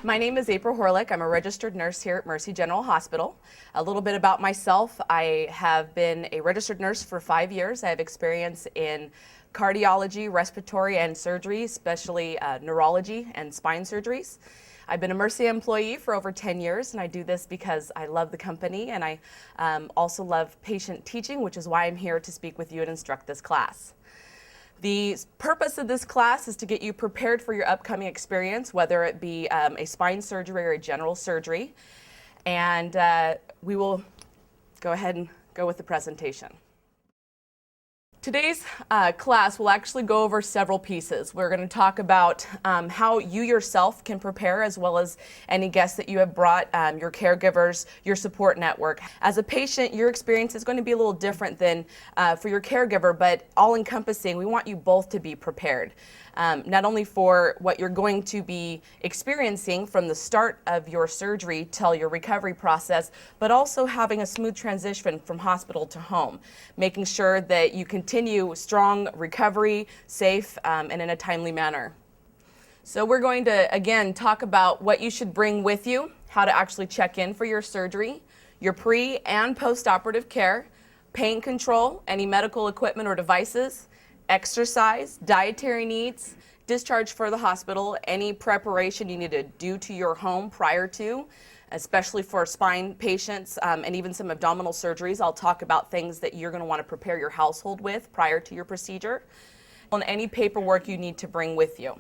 My name is April Horlick. I'm a registered nurse here at Mercy General Hospital. A little bit about myself. I have been a registered nurse for 5 years. I have experience in cardiology, respiratory, and surgery, especially neurology and spine surgeries. I've been a Mercy employee for over 10 years, and I do this because I love the company, and I also love patient teaching, which is why I'm here to speak with you and instruct this class. The purpose of this class is to get you prepared for your upcoming experience, whether it be a spine surgery or a general surgery. And we will go ahead and go with the presentation. Today's class will actually go over several pieces. We're going to talk about how you yourself can prepare, as well as any guests that you have brought, your caregivers, your support network. As a patient, your experience is going to be a little different than for your caregiver, but all-encompassing. We want you both to be prepared. Not only for what you're going to be experiencing from the start of your surgery till your recovery process, but also having a smooth transition from hospital to home, making sure that you continue strong recovery, safe, and in a timely manner. So we're going to, again, talk about what you should bring with you, how to actually check in for your surgery, your pre- and post-operative care, pain control, any medical equipment or devices, exercise, dietary needs, discharge for the hospital, any preparation you need to do to your home prior to, especially for spine patients and even some abdominal surgeries. I'll talk about things that you're going to want to prepare your household with prior to your procedure, and any paperwork you need to bring with you.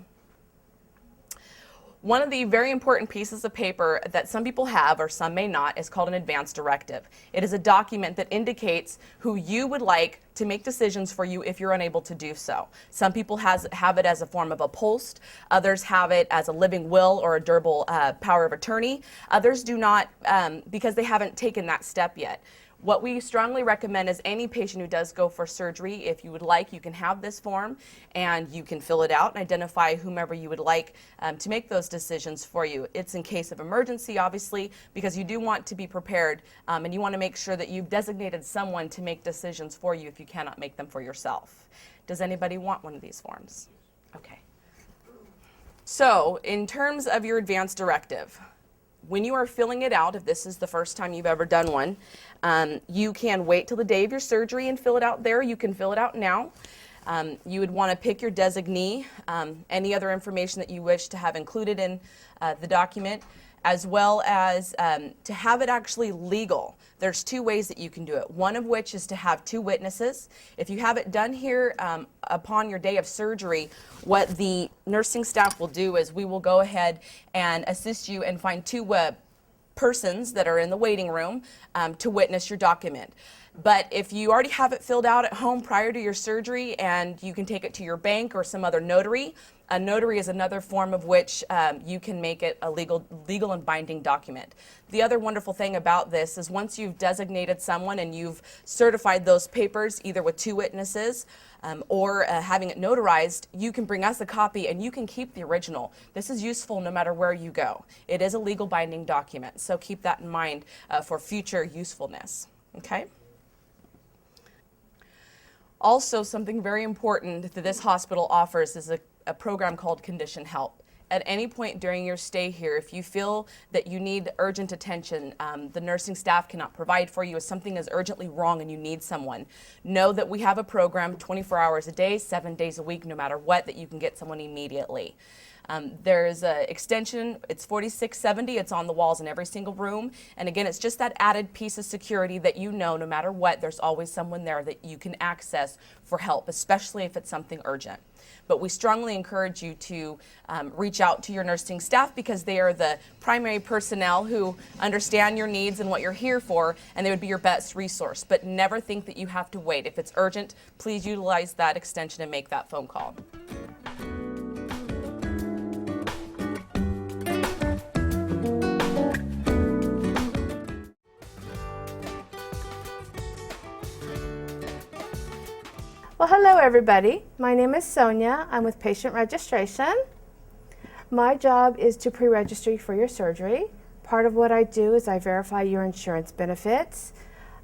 One of the very important pieces of paper that some people have, or some may not, is called an advance directive. It is a document that indicates who you would like to make decisions for you if you're unable to do so. Some people have it as a form of a post. Others have it as a living will or a durable power of attorney. Others do not because they haven't taken that step yet. What we strongly recommend is any patient who does go for surgery, if you would like, you can have this form and you can fill it out and identify whomever you would like to make those decisions for you. It's in case of emergency, obviously, because you do want to be prepared and you want to make sure that you've designated someone to make decisions for you if you cannot make them for yourself. Does anybody want one of these forms? Okay. So, in terms of your advance directive, when you are filling it out, if this is the first time you've ever done one, you can wait till the day of your surgery and fill it out there. You can fill it out now. You would want to pick your designee, any other information that you wish to have included in the document, as well as to have it actually legal. There's two ways that you can do it. One of which is to have two witnesses. If you have it done here upon your day of surgery, what the nursing staff will do is we will go ahead and assist you and find two persons that are in the waiting room to witness your document. But if you already have it filled out at home prior to your surgery and you can take it to your bank or some other notary, a notary is another form of which you can make it a legal and binding document. The other wonderful thing about this is once you've designated someone and you've certified those papers, either with two witnesses or having it notarized, you can bring us a copy and you can keep the original. This is useful no matter where you go. It is a legal binding document, so keep that in mind for future usefulness. Okay? Also, something very important that this hospital offers is a program called Condition Help. At any point during your stay here, if you feel that you need urgent attention, the nursing staff cannot provide for you, if something is urgently wrong and you need someone, know that we have a program 24 hours a day, 7 days a week, no matter what, that you can get someone immediately. There's an extension, it's 4670, it's on the walls in every single room, and again, it's just that added piece of security that you know no matter what, there's always someone there that you can access for help, especially if it's something urgent. But we strongly encourage you to reach out to your nursing staff because they are the primary personnel who understand your needs and what you're here for, and they would be your best resource. But never think that you have to wait. If it's urgent, please utilize that extension and make that phone call. Well, hello everybody. My name is Sonia. I'm with patient registration. My job is to pre-register you for your surgery. Part of what I do is I verify your insurance benefits.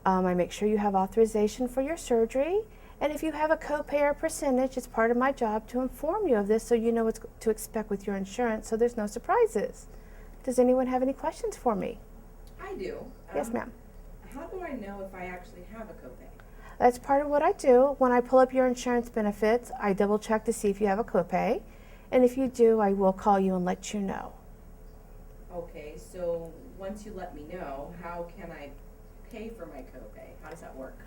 I make sure you have authorization for your surgery. And if you have a copay or percentage, it's part of my job to inform you of this so you know what to expect with your insurance so there's no surprises. Does anyone have any questions for me? I do. Yes, ma'am. How do I know if I actually have a copay? That's part of what I do. When I pull up your insurance benefits, I double check to see if you have a copay. And if you do, I will call you and let you know. Okay, so once you let me know, how can I pay for my copay? How does that work?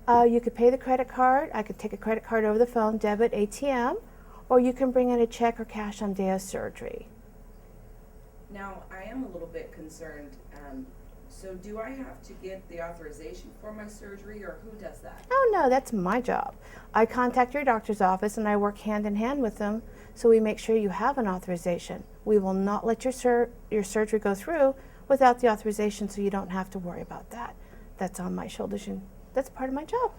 You could pay the credit card. I could take a credit card over the phone, debit, ATM, or you can bring in a check or cash on day of surgery. Now, I am a little bit concerned. So do I have to get the authorization for my surgery, or who does that? Oh no, that's my job. I contact your doctor's office and I work hand in hand with them so we make sure you have an authorization. We will not let your surgery go through without the authorization, so you don't have to worry about that. That's on my shoulders and that's part of my job.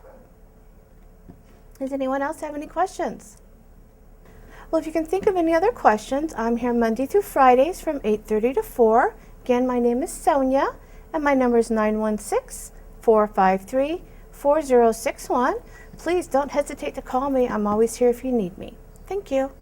Does anyone else have any questions? Well, if you can think of any other questions, I'm here Monday through Fridays from 8:30 to 4. Again, my name is Sonia, and my number is 916-453-4061. Please don't hesitate to call me. I'm always here if you need me. Thank you.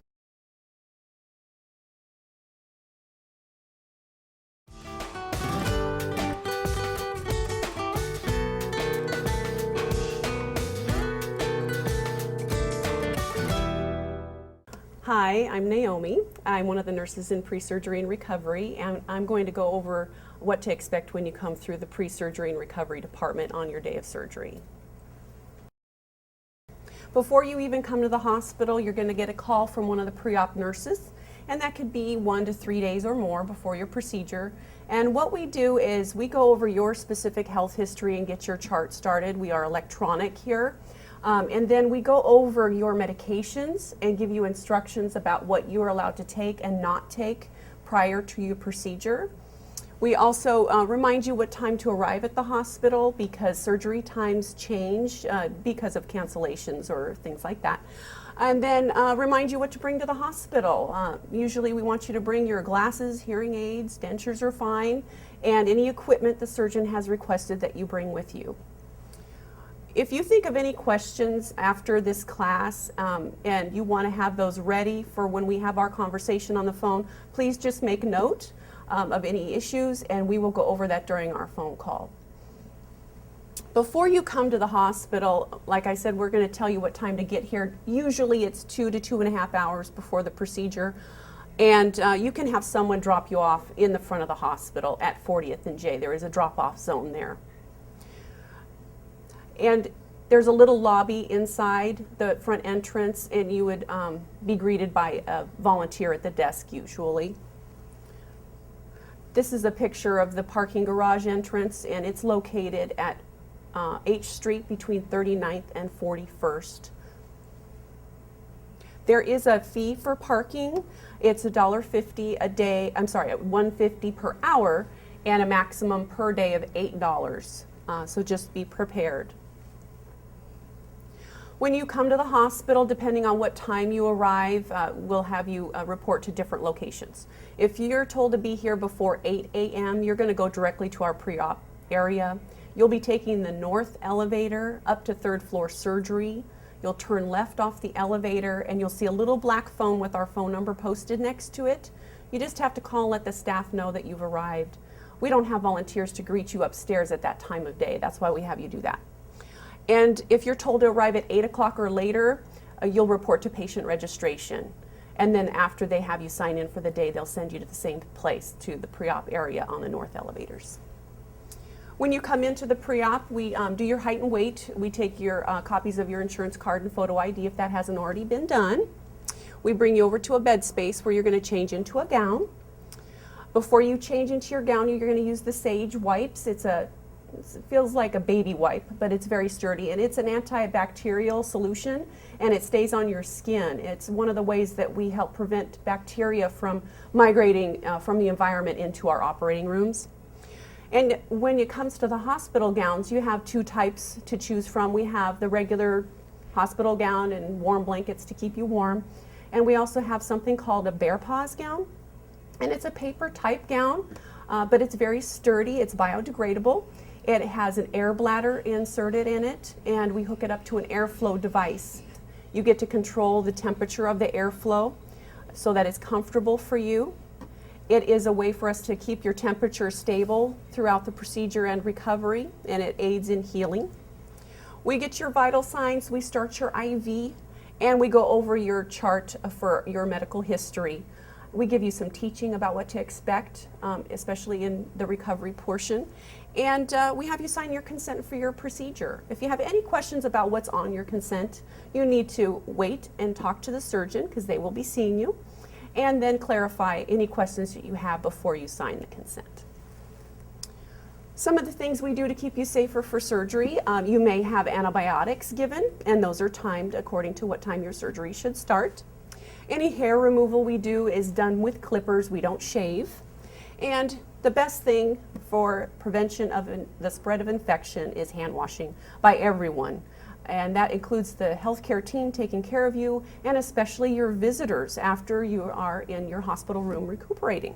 Hi, I'm Naomi. I'm one of the nurses in pre-surgery and recovery, and I'm going to go over what to expect when you come through the pre-surgery and recovery department on your day of surgery. Before you even come to the hospital, you're going to get a call from one of the pre-op nurses, and that could be 1 to 3 days or more before your procedure. And what we do is we go over your specific health history and get your chart started. We are electronic here. And then we go over your medications and give you instructions about what you are allowed to take and not take prior to your procedure. We also remind you what time to arrive at the hospital because surgery times change because of cancellations or things like that. And then remind you what to bring to the hospital. Usually we want you to bring your glasses, hearing aids, dentures are fine, and any equipment the surgeon has requested that you bring with you. If you think of any questions after this class and you want to have those ready for when we have our conversation on the phone, please just make note of any issues and we will go over that during our phone call. Before you come to the hospital, like I said, we're going to tell you what time to get here. Usually it's 2 to 2.5 hours before the procedure, and you can have someone drop you off in the front of the hospital at 40th and J. There is a drop-off zone there. And there's a little lobby inside the front entrance, and you would be greeted by a volunteer at the desk usually. This is a picture of the parking garage entrance, and it's located at H Street between 39th and 41st. There is a fee for parking. It's $1.50 a day, $1.50 per hour, and a maximum per day of $8. So just be prepared. When you come to the hospital, depending on what time you arrive, we'll have you report to different locations. If you're told to be here before 8 a.m., you're going to go directly to our pre-op area. You'll be taking the north elevator up to 3rd floor surgery. You'll turn left off the elevator and you'll see a little black phone with our phone number posted next to it. You just have to call and let the staff know that you've arrived. We don't have volunteers to greet you upstairs at that time of day. That's why we have you do that. And if you're told to arrive at 8 o'clock or later, you'll report to patient registration. And then after they have you sign in for the day, they'll send you to the same place, to the pre-op area on the north elevators. When you come into the pre-op, we do your height and weight. We take your copies of your insurance card and photo ID if that hasn't already been done. We bring you over to a bed space where you're going to change into a gown. Before you change into your gown, you're going to use the Sage wipes. It feels like a baby wipe, but it's very sturdy, and it's an antibacterial solution, and it stays on your skin. It's one of the ways that we help prevent bacteria from migrating from the environment into our operating rooms. And when it comes to the hospital gowns, you have 2 types to choose from. We have the regular hospital gown and warm blankets to keep you warm, and we also have something called a bear paws gown, and it's a paper type gown, but it's very sturdy. It's biodegradable. It has an air bladder inserted in it, and we hook it up to an airflow device. You get to control the temperature of the airflow so that it's comfortable for you. It is a way for us to keep your temperature stable throughout the procedure and recovery, and it aids in healing. We get your vital signs, we start your IV, and we go over your chart for your medical history. We give you some teaching about what to expect, especially in the recovery portion. And we have you sign your consent for your procedure. If you have any questions about what's on your consent, you need to wait and talk to the surgeon because they will be seeing you, and then clarify any questions that you have before you sign the consent. Some of the things we do to keep you safer for surgery, you may have antibiotics given, and those are timed according to what time your surgery should start. Any hair removal we do is done with clippers. We don't shave. And the best thing for prevention of the spread of infection is hand washing by everyone. And that includes the healthcare team taking care of you, and especially your visitors after you are in your hospital room recuperating.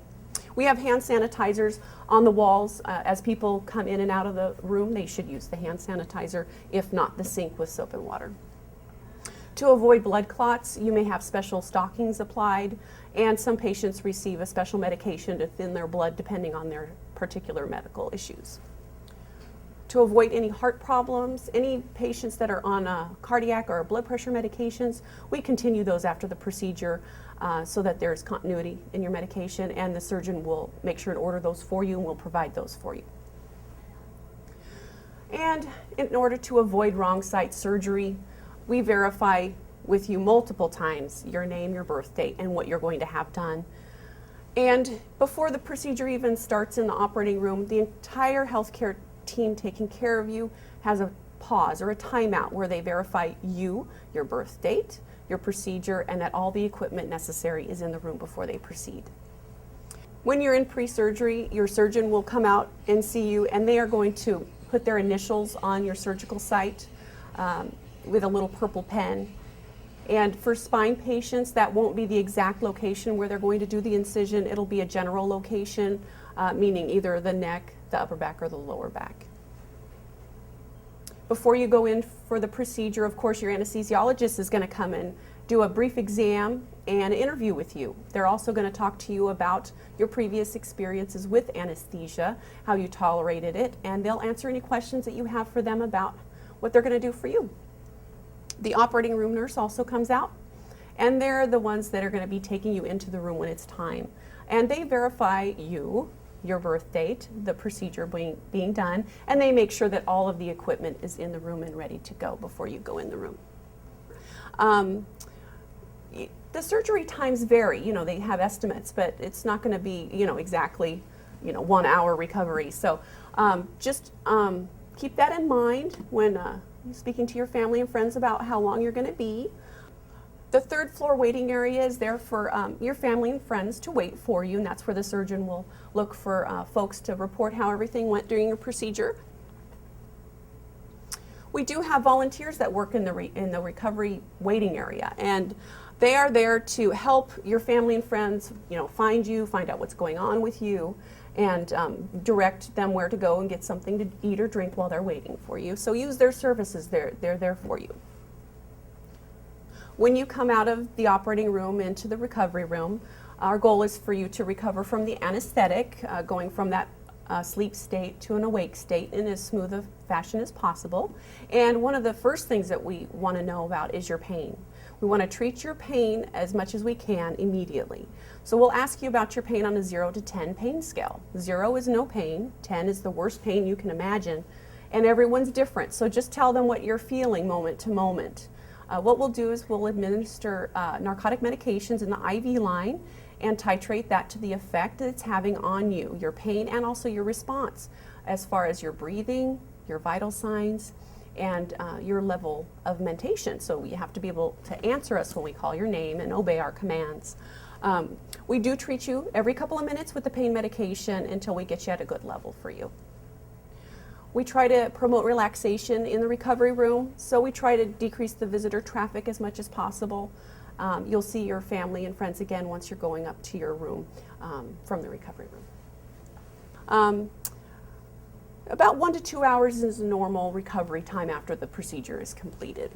We have hand sanitizers on the walls. As people come in and out of the room, they should use the hand sanitizer, if not the sink with soap and water. To avoid blood clots, you may have special stockings applied, and some patients receive a special medication to thin their blood depending on their particular medical issues. To avoid any heart problems, any patients that are on cardiac or blood pressure medications, we continue those after the procedure so that there's continuity in your medication, and the surgeon will make sure to order those for you and will provide those for you. And in order to avoid wrong site surgery, we verify with you multiple times your name, your birth date, and what you're going to have done. And before the procedure even starts in the operating room, the entire healthcare team taking care of you has a pause or a timeout where they verify you, your birth date, your procedure, and that all the equipment necessary is in the room before they proceed. When you're in pre-surgery, your surgeon will come out and see you, and they are going to put their initials on your surgical site with a little purple pen. And for spine patients, that won't be the exact location where they're going to do the incision. It'll be a general location, meaning either the neck, the upper back, or the lower back. Before you go in for the procedure, of course, your anesthesiologist is going to come and do a brief exam and interview with you. They're also going to talk to you about your previous experiences with anesthesia, how you tolerated it, and they'll answer any questions that you have for them about what they're going to do for you. The operating room nurse also comes out, and they're the ones that are going to be taking you into the room when it's time. And they verify you, your birth date, the procedure being done, and they make sure that all of the equipment is in the room and ready to go before you go in the room. The surgery times vary. You know, they have estimates, but it's not going to be, exactly, 1 hour recovery. So just keep that in mind when speaking to your family and friends about how long you're going to be. The third floor waiting area is there for your family and friends to wait for you, and that's where the surgeon will look for folks to report how everything went during your procedure. We do have volunteers that work in the recovery waiting area, and they are there to help your family and friends, find you, find out what's going on with you, and direct them where to go and get something to eat or drink while they're waiting for you. So use their services, they're there for you. When you come out of the operating room into the recovery room, our goal is for you to recover from the anesthetic, going from that sleep state to an awake state in as smooth a fashion as possible. And one of the first things that we want to know about is your pain. We want to treat your pain as much as we can immediately. So we'll ask you about your pain on a 0 to 10 pain scale. 0 is no pain, 10 is the worst pain you can imagine, and everyone's different. So just tell them what you're feeling moment to moment. What we'll do is we'll administer narcotic medications in the IV line and titrate that to the effect that it's having on you, your pain, and also your response as far as your breathing, your vital signs, and your level of mentation. So you have to be able to answer us when we call your name and obey our commands. We do treat you every couple of minutes with the pain medication until we get you at a good level for you. We try to promote relaxation in the recovery room, so we try to decrease the visitor traffic as much as possible. You'll see your family and friends again once you're going up to your room from the recovery room. About 1 to 2 hours is normal recovery time after the procedure is completed.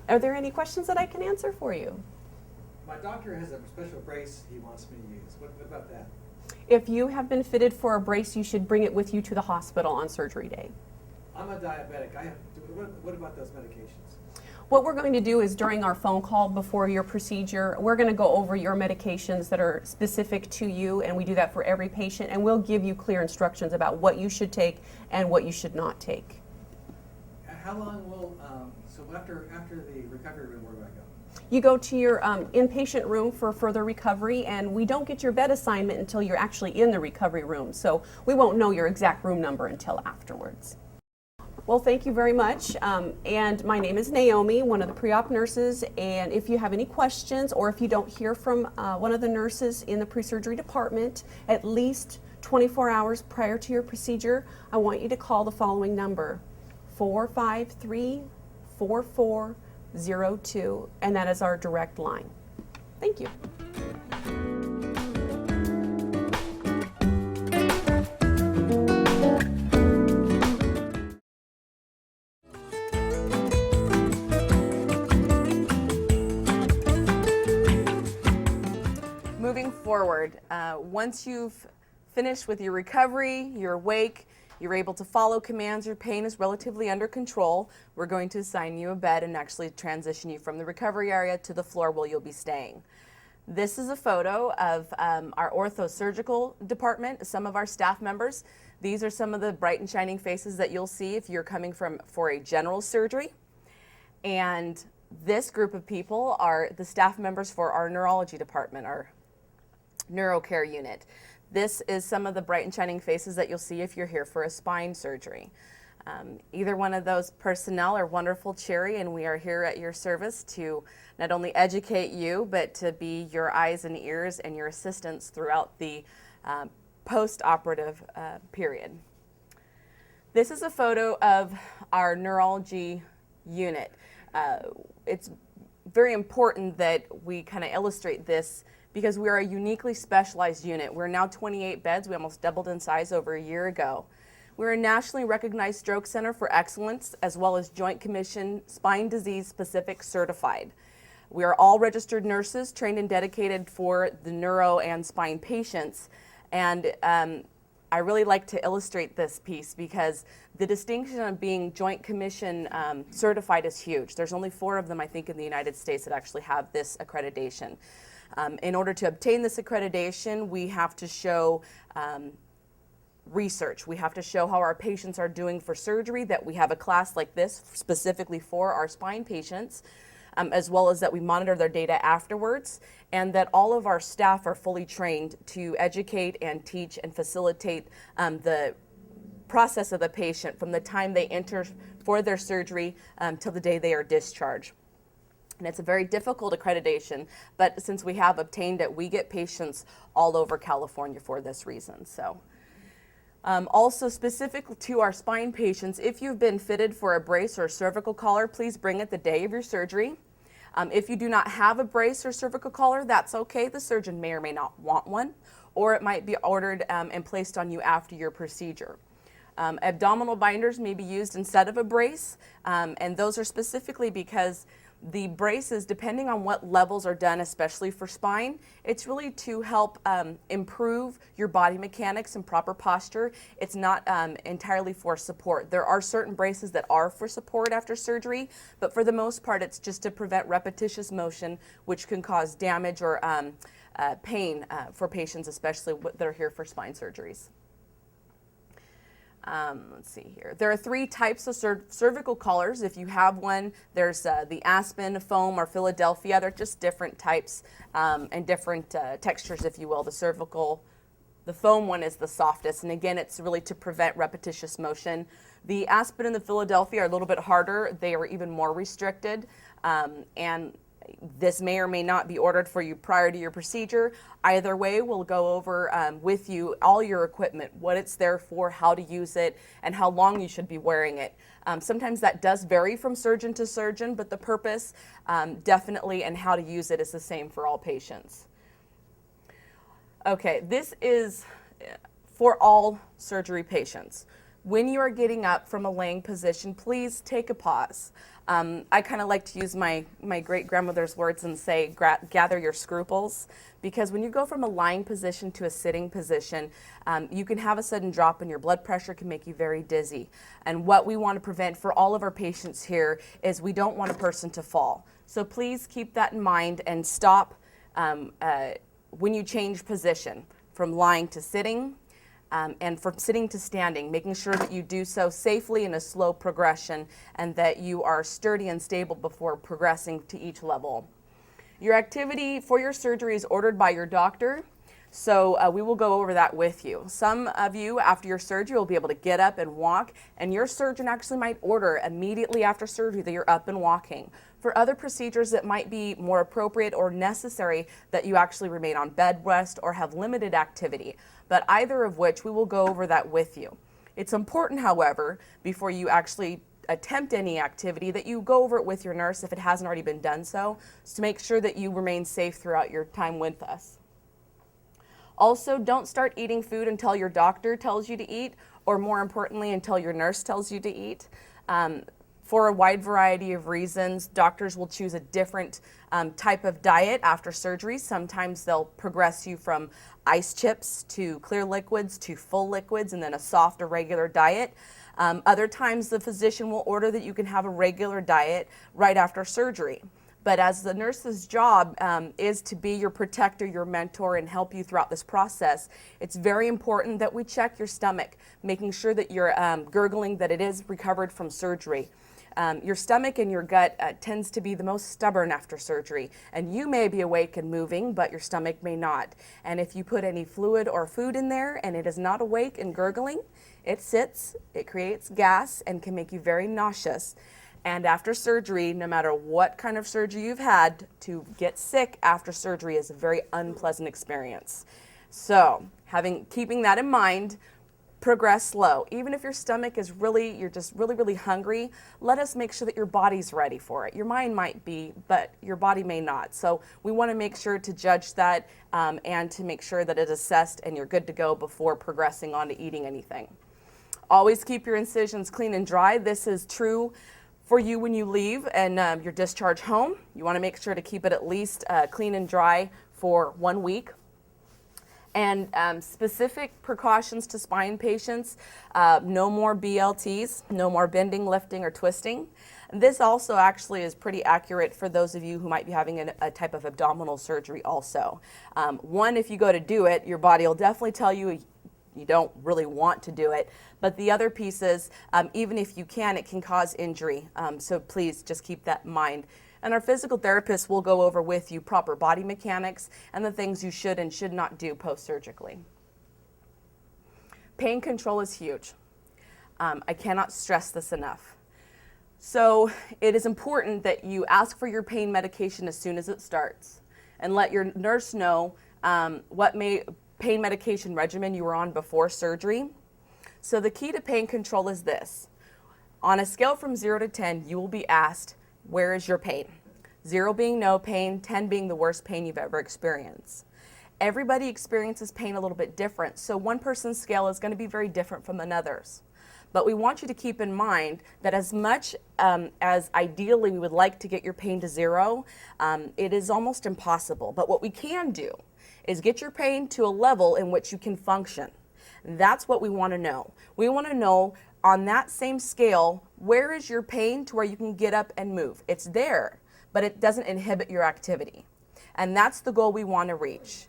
Are there any questions that I can answer for you? my doctor has a special brace he wants me to use. What about that? If you have been fitted for a brace, you should bring it with you to the hospital on surgery day. I'm a diabetic. What about those medications? What we're going to do is during our phone call before your procedure, we're going to go over your medications that are specific to you, and we do that for every patient, and we'll give you clear instructions about what you should take and what you should not take. How long will, so after the recovery room, where do I go? You go to your inpatient room for further recovery, and we don't get your bed assignment until you're actually in the recovery room, so we won't know your exact room number until afterwards. Well, thank you very much. And my name is Naomi, one of the pre-op nurses. And if you have any questions or if you don't hear from one of the nurses in the pre-surgery department at least 24 hours prior to your procedure, I want you to call the following number, 453-4402, and that is our direct line. Thank you. Moving forward, once you've finished with your recovery, you're awake, you're able to follow commands, your pain is relatively under control, we're going to assign you a bed and actually transition you from the recovery area to the floor where you'll be staying. This is a photo of our ortho-surgical department, some of our staff members. These are some of the bright and shining faces that you'll see if you're coming for a general surgery. And this group of people are the staff members for our neurology department, our neurocare unit. This is some of the bright and shining faces that you'll see if you're here for a spine surgery. Either one of those personnel are wonderful, cheery, and we are here at your service to not only educate you, but to be your eyes and ears and your assistants throughout the post-operative period. This is a photo of our neurology unit. It's very important that we kind of illustrate this because we are a uniquely specialized unit. We're now 28 beds. We almost doubled in size over a year ago. We're a nationally recognized stroke center for excellence, as well as Joint Commission Spine Disease Specific certified. We are all registered nurses trained and dedicated for the neuro and spine patients. And I really like to illustrate this piece because the distinction of being Joint Commission certified is huge. There's only 4 of them, I think, in the United States that actually have this accreditation. In order to obtain this accreditation, we have to show research. We have to show how our patients are doing for surgery, that we have a class like this specifically for our spine patients, as well as that we monitor their data afterwards, and that all of our staff are fully trained to educate and teach and facilitate the process of the patient from the time they enter for their surgery till the day they are discharged. And it's a very difficult accreditation, but since we have obtained it, we get patients all over California for this reason. So, also specific to our spine patients, if you've been fitted for a brace or a cervical collar, please bring it the day of your surgery. If you do not have a brace or cervical collar, that's okay. The surgeon may or may not want one, or it might be ordered and placed on you after your procedure. Abdominal binders may be used instead of a brace, and those are specifically because the braces, depending on what levels are done, especially for spine, it's really to help improve your body mechanics and proper posture. It's not entirely for support. There are certain braces that are for support after surgery, but for the most part, it's just to prevent repetitious motion, which can cause damage or pain for patients, especially that are here for spine surgeries. Let's see here. There are 3 types of cervical collars. If you have one, there's the Aspen, foam, or Philadelphia. They're just different types and different textures, if you will. The foam one is the softest, and again, it's really to prevent repetitious motion. The Aspen and the Philadelphia are a little bit harder. They are even more restricted, and this may or may not be ordered for you prior to your procedure. Either way, we'll go over with you all your equipment, what it's there for, how to use it, and how long you should be wearing it. Sometimes that does vary from surgeon to surgeon, but the purpose definitely and how to use it is the same for all patients. Okay, this is for all surgery patients. When you are getting up from a laying position, please take a pause. I kind of like to use my great-grandmother's words and say, gather your scruples, because when you go from a lying position to a sitting position, you can have a sudden drop in your blood pressure, can make you very dizzy. And what we want to prevent for all of our patients here is we don't want a person to fall. So please keep that in mind and stop when you change position from lying to sitting. And from sitting to standing, making sure that you do so safely in a slow progression and that you are sturdy and stable before progressing to each level. Your activity for your surgery is ordered by your doctor, so we will go over that with you. Some of you, after your surgery, will be able to get up and walk, and your surgeon actually might order immediately after surgery that you're up and walking. For other procedures, it might be more appropriate or necessary that you actually remain on bed rest or have limited activity, but either of which we will go over that with you. It's important, however, before you actually attempt any activity that you go over it with your nurse if it hasn't already been done so to make sure that you remain safe throughout your time with us. Also, don't start eating food until your doctor tells you to eat, or more importantly, until your nurse tells you to eat. For a wide variety of reasons, doctors will choose a different type of diet after surgery. Sometimes they'll progress you from ice chips to clear liquids to full liquids and then a soft or regular diet. Other times the physician will order that you can have a regular diet right after surgery. But as the nurse's job is to be your protector, your mentor, and help you throughout this process, it's very important that we check your stomach, making sure that you're gurgling, that it is recovered from surgery. Your stomach and your gut tends to be the most stubborn after surgery, and you may be awake and moving, but your stomach may not. And if you put any fluid or food in there and it is not awake and gurgling, it sits, it creates gas, and can make you very nauseous. And after surgery, no matter what kind of surgery you've had, to get sick after surgery is a very unpleasant experience. So, keeping that in mind, progress slow. Even if your stomach is you're just really hungry, let us make sure that your body's ready for it. Your mind might be, but your body may not. So we want to make sure to judge that and to make sure that it's assessed and you're good to go before progressing on to eating anything. Always keep your incisions clean and dry. This is true for you when you leave and your discharge home. You want to make sure to keep it at least clean and dry for 1 week. And specific precautions to spine patients, no more BLTs, no more bending, lifting, or twisting. This also actually is pretty accurate for those of you who might be having a type of abdominal surgery also. One, if you go to do it, your body will definitely tell you you don't really want to do it. But the other pieces, even if you can, it can cause injury. So please just keep that in mind. And our physical therapists will go over with you proper body mechanics and the things you should and should not do post-surgically. Pain control is huge. I cannot stress this enough. So it is important that you ask for your pain medication as soon as it starts and let your nurse know what pain medication regimen you were on before surgery. So the key to pain control is this. On a scale from 0 to 10, you will be asked, where is your pain? 0 being no pain, 10 being the worst pain you've ever experienced. Everybody experiences pain a little bit different, so one person's scale is going to be very different from another's. But we want you to keep in mind that as much as ideally we would like to get your pain to 0, it is almost impossible. But what we can do is get your pain to a level in which you can function. That's what we want to know. We want to know on that same scale, where is your pain to where you can get up and move? It's there, but it doesn't inhibit your activity. And that's the goal we want to reach.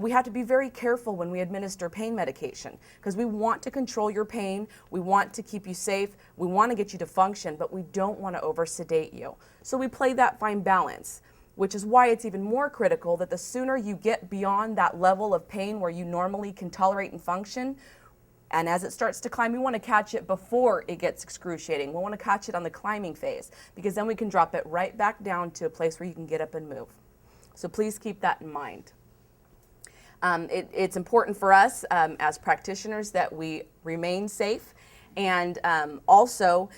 We have to be very careful when we administer pain medication because we want to control your pain, we want to keep you safe, we want to get you to function, but we don't want to over-sedate you. So we play that fine balance, which is why it's even more critical that the sooner you get beyond that level of pain where you normally can tolerate and function, and as it starts to climb, we want to catch it before it gets excruciating. We want to catch it on the climbing phase because then we can drop it right back down to a place where you can get up and move. So please keep that in mind. It's important for us as practitioners that we remain safe, and also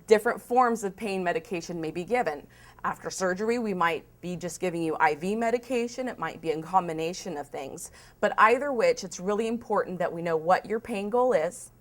different forms of pain medication may be given. After surgery, we might be just giving you IV medication. It might be a combination of things. But either which, it's really important that we know what your pain goal is,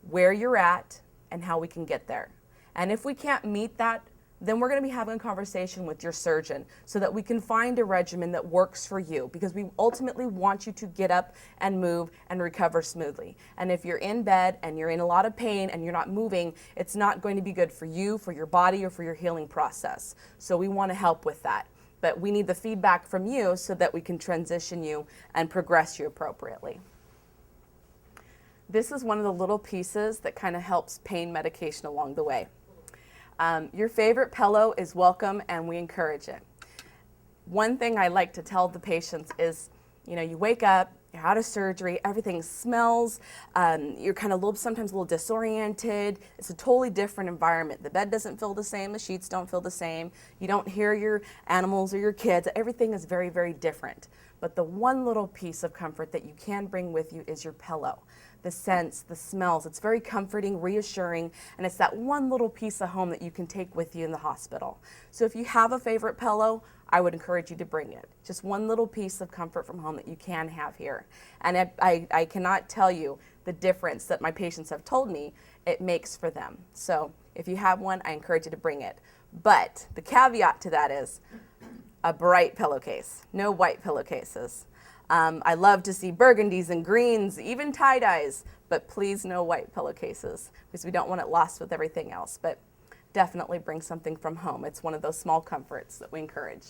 where you're at, and how we can get there. And if we can't meet that, then we're going to be having a conversation with your surgeon so that we can find a regimen that works for you, because we ultimately want you to get up and move and recover smoothly. And if you're in bed and you're in a lot of pain and you're not moving, it's not going to be good for you, for your body, or for your healing process. So we want to help with that. But we need the feedback from you so that we can transition you and progress you appropriately. This is one of the little pieces that kind of helps pain medication along the way. Your favorite pillow is welcome, and we encourage it. One thing I like to tell the patients is, you wake up, you're out of surgery, everything smells, you're kind of sometimes a little disoriented. It's a totally different environment. The bed doesn't feel the same, the sheets don't feel the same, you don't hear your animals or your kids. Everything is very, very different. But the one little piece of comfort that you can bring with you is your pillow. The scents, the smells, it's very comforting, reassuring, and it's that one little piece of home that you can take with you in the hospital. So if you have a favorite pillow, I would encourage you to bring it. Just one little piece of comfort from home that you can have here. And I cannot tell you the difference that my patients have told me it makes for them. So if you have one, I encourage you to bring it. But the caveat to that is a bright pillowcase, no white pillowcases. I love to see burgundies and greens, even tie-dyes, but please no white pillowcases, because we don't want it lost with everything else. But definitely bring something from home. It's one of those small comforts that we encourage.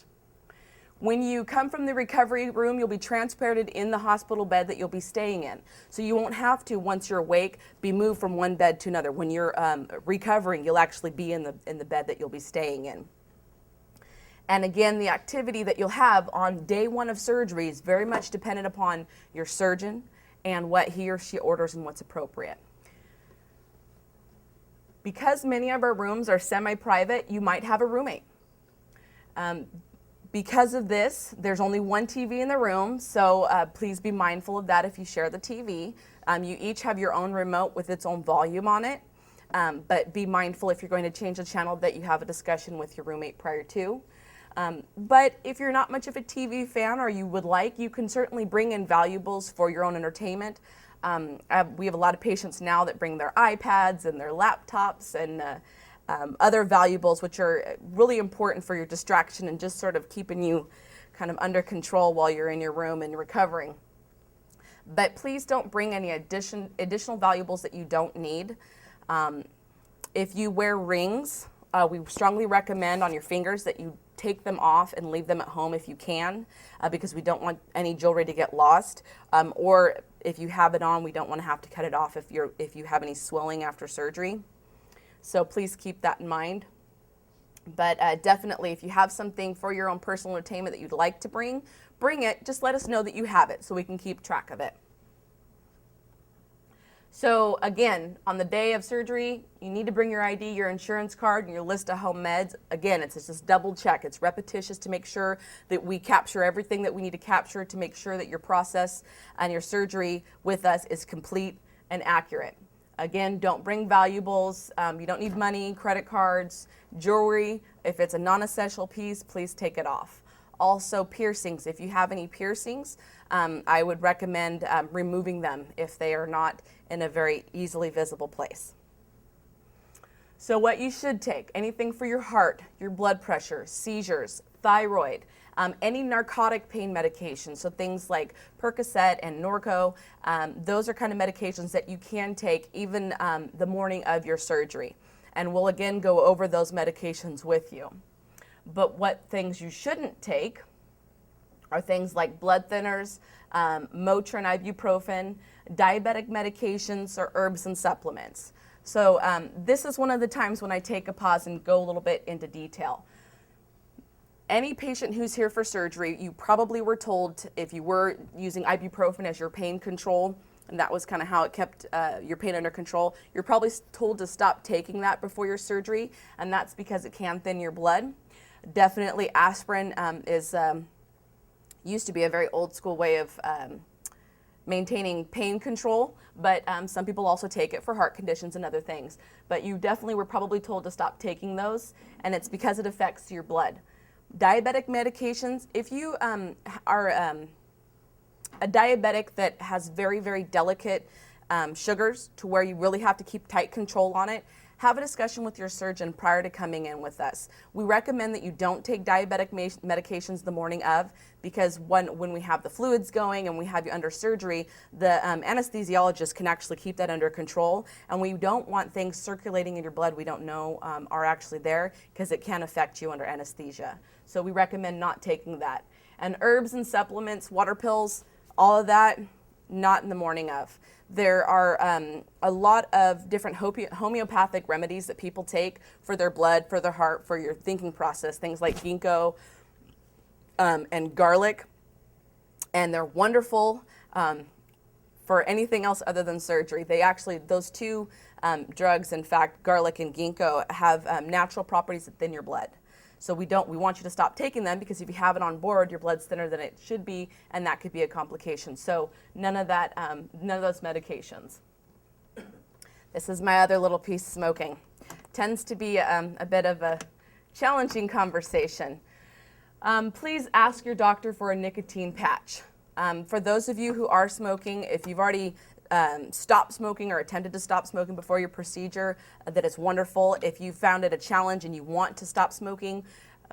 When you come from the recovery room, you'll be transported in the hospital bed that you'll be staying in. So you won't have to, once you're awake, be moved from one bed to another. When you're recovering, you'll actually be in the bed that you'll be staying in. And again, the activity that you'll have on day one of surgery is very much dependent upon your surgeon and what he or she orders and what's appropriate. Because many of our rooms are semi-private, you might have a roommate. Because of this, there's only one TV in the room, so please be mindful of that if you share the TV. You each have your own remote with its own volume on it, but be mindful if you're going to change the channel that you have a discussion with your roommate prior to. But if you're not much of a TV fan, or you would like, you can certainly bring in valuables for your own entertainment. We have a lot of patients now that bring their iPads and their laptops and other valuables, which are really important for your distraction and just sort of keeping you kind of under control while you're in your room and you're recovering. But please don't bring any additional valuables that you don't need. If you wear rings, we strongly recommend on your fingers that you take them off and leave them at home if you can, because we don't want any jewelry to get lost. Or if you have it on, we don't want to have to cut it off if you have any swelling after surgery. So please keep that in mind. But definitely, if you have something for your own personal entertainment that you'd like to bring it. Just let us know that you have it so we can keep track of it. So again, on the day of surgery, you need to bring your ID, your insurance card, and your list of home meds. Again, it's just double check. It's repetitious to make sure that we capture everything that we need to capture to make sure that your process and your surgery with us is complete and accurate. Again, don't bring valuables. You don't need money, credit cards, jewelry. If it's a non-essential piece, please take it off. Also, piercings. If you have any piercings, I would recommend removing them if they are not in a very easily visible place. So what you should take, anything for your heart, your blood pressure, seizures, thyroid, any narcotic pain medications, so things like Percocet and Norco, those are kind of medications that you can take even the morning of your surgery. And we'll again go over those medications with you. But what things you shouldn't take are things like blood thinners, Motrin, ibuprofen, diabetic medications, or herbs and supplements. So this is one of the times when I take a pause and go a little bit into detail. Any patient who's here for surgery, you probably were told, if you were using ibuprofen as your pain control, and that was kind of how it kept your pain under control, you're probably told to stop taking that before your surgery, and that's because it can thin your blood. Definitely aspirin used to be a very old school way of maintaining pain control, but some people also take it for heart conditions and other things. But you definitely were probably told to stop taking those, and it's because it affects your blood. Diabetic medications, if you are a diabetic that has very, very delicate sugars to where you really have to keep tight control on it, have a discussion with your surgeon prior to coming in with us. We recommend that you don't take diabetic medications the morning of, because when we have the fluids going and we have you under surgery, the anesthesiologist can actually keep that under control, and we don't want things circulating in your blood we don't know are actually there, because it can affect you under anesthesia. So we recommend not taking that. And herbs and supplements, water pills, all of that, not in the morning of. There are a lot of different homeopathic remedies that people take for their blood, for their heart, for your thinking process, things like ginkgo and garlic, and they're wonderful for anything else other than surgery. They actually, those two drugs, in fact, garlic and ginkgo, have natural properties within your blood. So we want you to stop taking them, because if you have it on board, your blood's thinner than it should be, and that could be a complication. So none of that, none of those medications. This is my other little piece, smoking. Tends to be a bit of a challenging conversation. Please ask your doctor for a nicotine patch. For those of you who are smoking, if you've already stopped smoking or attempted to stop smoking before your procedure, that is wonderful. If you found it a challenge and you want to stop smoking,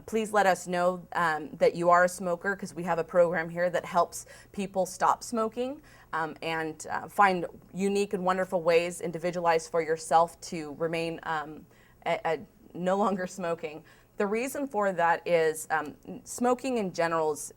please let us know that you are a smoker, because we have a program here that helps people stop smoking and find unique and wonderful ways, individualized for yourself, to remain no longer smoking. The reason for that is smoking in general is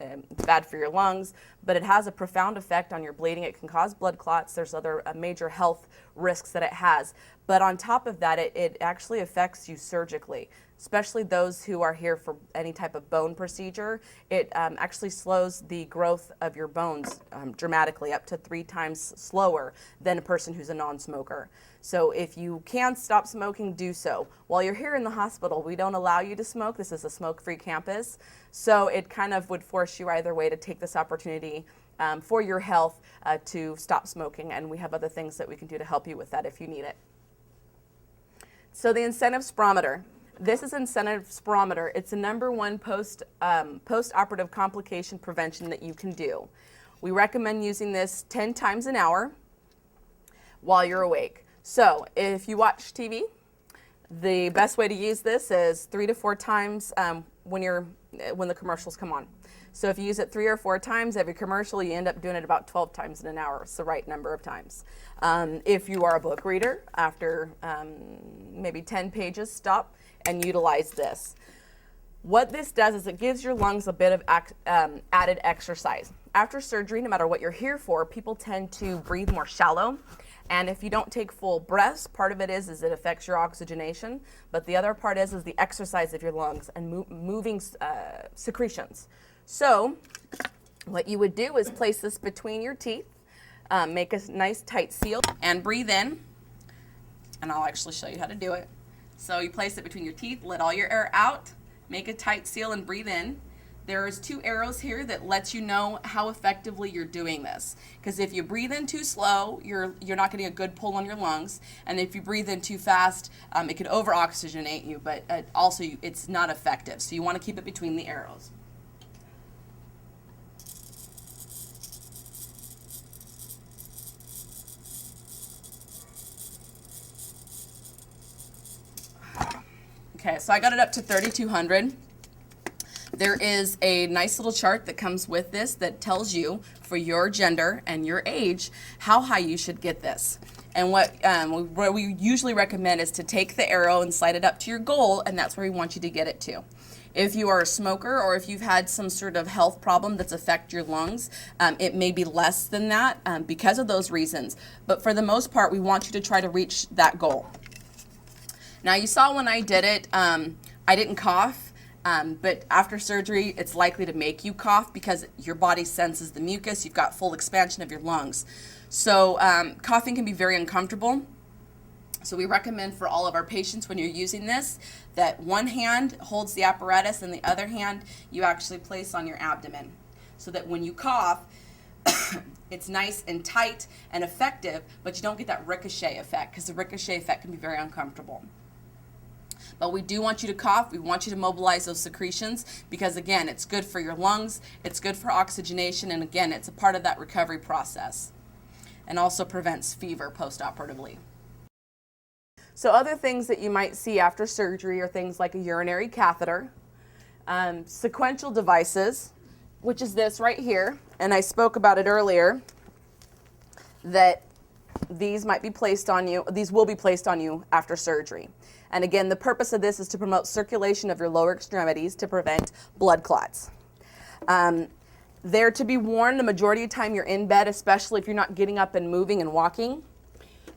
bad for your lungs, but it has a profound effect on your bleeding. It can cause blood clots. There's other major health risks that it has. But on top of that, it actually affects you surgically, especially those who are here for any type of bone procedure. It actually slows the growth of your bones dramatically, up to 3 times slower than a person who's a non-smoker. So if you can stop smoking, do so. While you're here in the hospital, we don't allow you to smoke. This is a smoke-free campus. So it kind of would force you either way to take this opportunity for your health to stop smoking. And we have other things that we can do to help you with that if you need it. So the incentive spirometer. This is incentive spirometer. It's the #1 post-operative complication prevention that you can do. We recommend using this 10 times an hour while you're awake. So if you watch TV, the best way to use this is 3 to 4 times when the commercials come on. So if you use it 3 or 4 times every commercial, you end up doing it about 12 times in an hour. It's the right number of times. If you are a book reader, after maybe 10 pages, stop and utilize this. What this does is it gives your lungs a bit of added exercise. After surgery, no matter what you're here for, people tend to breathe more shallow. And if you don't take full breaths, part of it is it affects your oxygenation, but the other part is the exercise of your lungs and moving secretions. So what you would do is place this between your teeth, make a nice tight seal, and breathe in. And I'll actually show you how to do it. So you place it between your teeth, let all your air out, make a tight seal, and breathe in. There's 2 arrows here that lets you know how effectively you're doing this. Because if you breathe in too slow, you're not getting a good pull on your lungs. And if you breathe in too fast, it could over-oxygenate you, but also it's not effective. So you want to keep it between the arrows. Okay, so I got it up to 3,200. There is a nice little chart that comes with this that tells you, for your gender and your age, how high you should get this. And what we usually recommend is to take the arrow and slide it up to your goal, and that's where we want you to get it to. If you are a smoker or if you've had some sort of health problem that's affected your lungs, it may be less than that because of those reasons. But for the most part, we want you to try to reach that goal. Now, you saw when I did it, I didn't cough. But after surgery, it's likely to make you cough because your body senses the mucus. You've got full expansion of your lungs. So coughing can be very uncomfortable. So we recommend for all of our patients, when you're using this, that one hand holds the apparatus and the other hand you actually place on your abdomen. So that when you cough, it's nice and tight and effective, but you don't get that ricochet effect, because the ricochet effect can be very uncomfortable. But we do want you to cough. We want you to mobilize those secretions because, again, it's good for your lungs. It's good for oxygenation. And, again, it's a part of that recovery process. and also prevents fever postoperatively. So other things that you might see after surgery are things like a urinary catheter, sequential devices, which is this right here, and I spoke about it earlier, that these might be placed on you, these will be placed on you after surgery. And again, the purpose of this is to promote circulation of your lower extremities to prevent blood clots. They're to be worn the majority of the time you're in bed, especially if you're not getting up and moving and walking.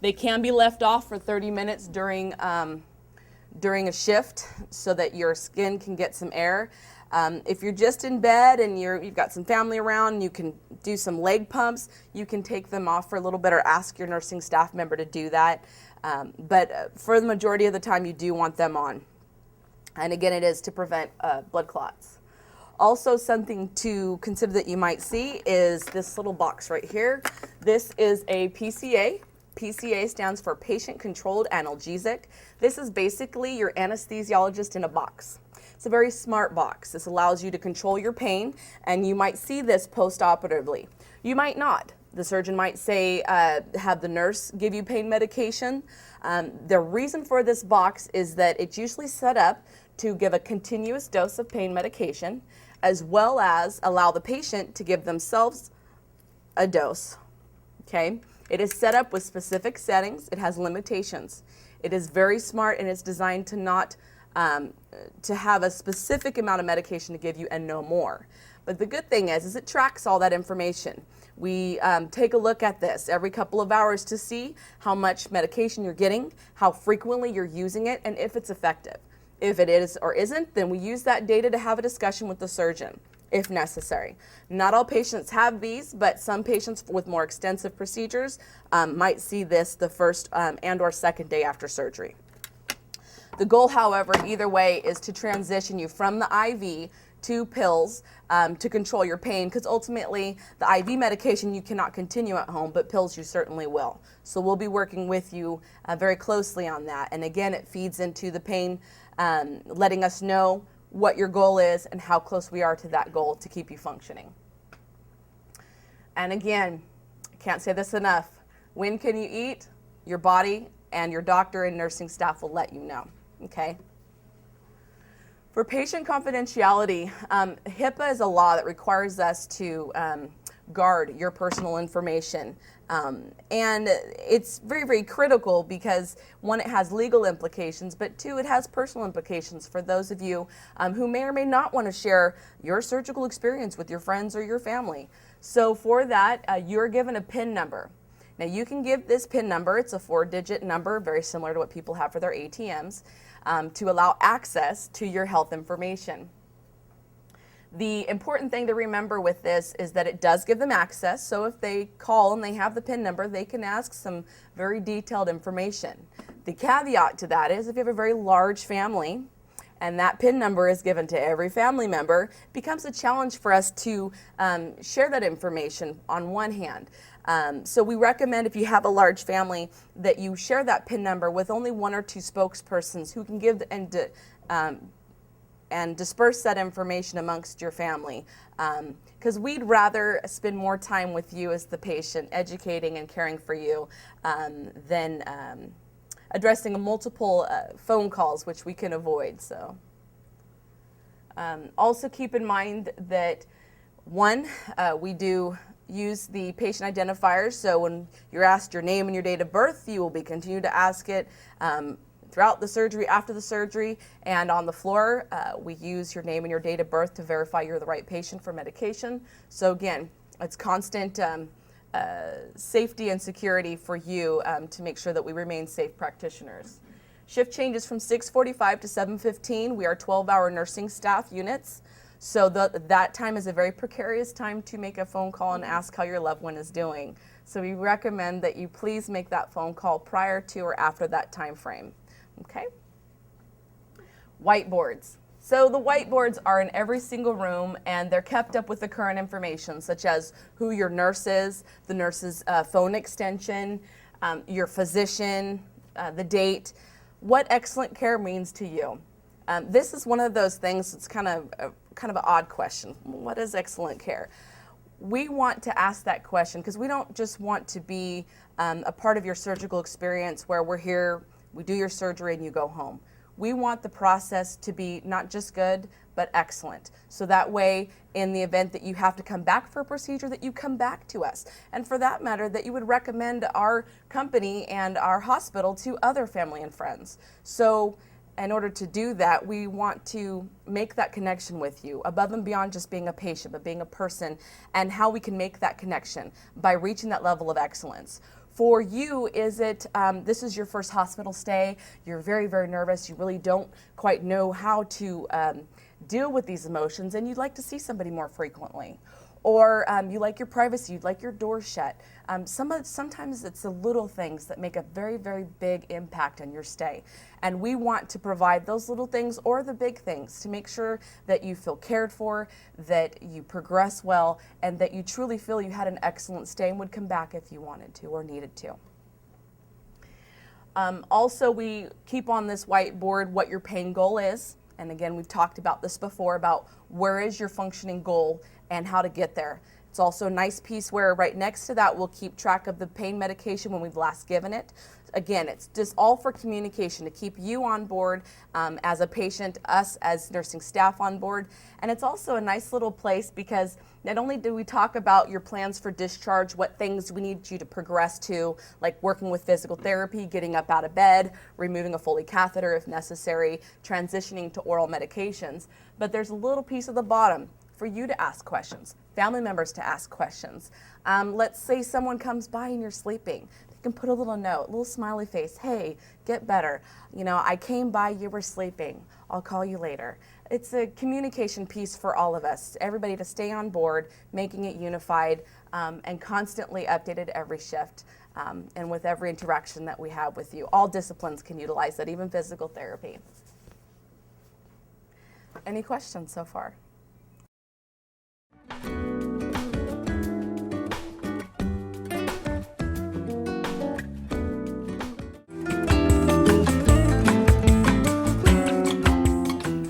They can be left off for 30 minutes during a shift so that your skin can get some air. If you're just in bed and you've got some family around, you can do some leg pumps. You can take them off for a little bit or ask your nursing staff member to do that. But for the majority of the time, you do want them on. And again, it is to prevent blood clots. Also, something to consider that you might see is this little box right here. This is a PCA. PCA stands for Patient Controlled Analgesic. This is basically your anesthesiologist in a box. It's a very smart box. This allows you to control your pain, and you might see this post-operatively. You might not. The surgeon might say, have the nurse give you pain medication. The reason for this box is that it's usually set up to give a continuous dose of pain medication, as well as allow the patient to give themselves a dose, okay? It is set up with specific settings. It has limitations. It is very smart, and it's designed to not to have a specific amount of medication to give you and no more. But the good thing is it tracks all that information. We take a look at this every couple of hours to see how much medication you're getting, how frequently you're using it, and if it's effective. If it is or isn't, then we use that data to have a discussion with the surgeon, if necessary. Not all patients have these, but some patients with more extensive procedures might see this the first and or second day after surgery. The goal, however, either way, is to transition you from the IV to pills to control your pain, because ultimately the IV medication you cannot continue at home, but pills you certainly will. So we'll be working with you very closely on that. And again, it feeds into the pain, letting us know what your goal is and how close we are to that goal to keep you functioning. And again, I can't say this enough. When can you eat? Your body and your doctor and nursing staff will let you know. Okay. For patient confidentiality, HIPAA is a law that requires us to guard your personal information. And it's very, very critical because, one, it has legal implications, but two, it has personal implications for those of you who may or may not want to share your surgical experience with your friends or your family. So for that, you're given a PIN number. Now you can give this PIN number, it's a 4-digit number, very similar to what people have for their ATMs, to allow access to your health information. The important thing to remember with this is that it does give them access, so if they call and they have the PIN number, they can ask some very detailed information. The caveat to that is if you have a very large family and that PIN number is given to every family member, it becomes a challenge for us to share that information on one hand. So we recommend, if you have a large family, that you share that PIN number with only 1 or 2 spokespersons who can give and disperse that information amongst your family. Because we'd rather spend more time with you as the patient, educating and caring for you, than addressing multiple phone calls, which we can avoid. So, also keep in mind that, one, we do use the patient identifiers, so when you're asked your name and your date of birth, you will be continued to ask it throughout the surgery, after the surgery, and on the floor. We use your name and your date of birth to verify you're the right patient for medication. So again, it's constant safety and security for you to make sure that we remain safe practitioners. Shift changes from 6:45 to 7:15. We are 12-hour nursing staff units. So that time is a very precarious time to make a phone call and ask how your loved one is doing. So we recommend that you please make that phone call prior to or after that time frame. Okay? Whiteboards. So the whiteboards are in every single room, and they're kept up with the current information, such as who your nurse is, the nurse's phone extension, your physician, the date, what excellent care means to you. This is one of those things that's kind of an odd question. What is excellent care? we want to ask that question because we don't just want to be a part of your surgical experience where we're here, we do your surgery, and you go home. We want the process to be not just good, but excellent. So that way, in the event that you have to come back for a procedure, that you come back to us. And for that matter, that you would recommend our company and our hospital to other family and friends. So in order to do that, we want to make that connection with you above and beyond just being a patient, but being a person, and how we can make that connection by reaching that level of excellence. For you, is it, this is your first hospital stay, you're very, very nervous, you really don't quite know how to deal with these emotions, and you'd like to see somebody more frequently. Or you like your privacy, you'd like your doors shut. Sometimes it's the little things that make a very, very big impact on your stay. And we want to provide those little things or the big things to make sure that you feel cared for, that you progress well, and that you truly feel you had an excellent stay and would come back if you wanted to or needed to. Also, we keep on this whiteboard what your pain goal is. And again, we've talked about this before, about where is your functioning goal and how to get there. It's also a nice piece where right next to that we'll keep track of the pain medication when we've last given it. Again, it's just all for communication to keep you on board as a patient, us as nursing staff on board. And it's also a nice little place because not only do we talk about your plans for discharge, what things we need you to progress to, like working with physical therapy, getting up out of bed, removing a Foley catheter if necessary, transitioning to oral medications, but there's a little piece at the bottom for you to ask questions, family members to ask questions. Let's say someone comes by and you're sleeping. You can put a little note, a little smiley face. Hey, get better. You know, I came by, you were sleeping. I'll call you later. It's a communication piece for all of us, everybody to stay on board, making it unified and constantly updated every shift and with every interaction that we have with you. All disciplines can utilize that, even physical therapy. Any questions so far?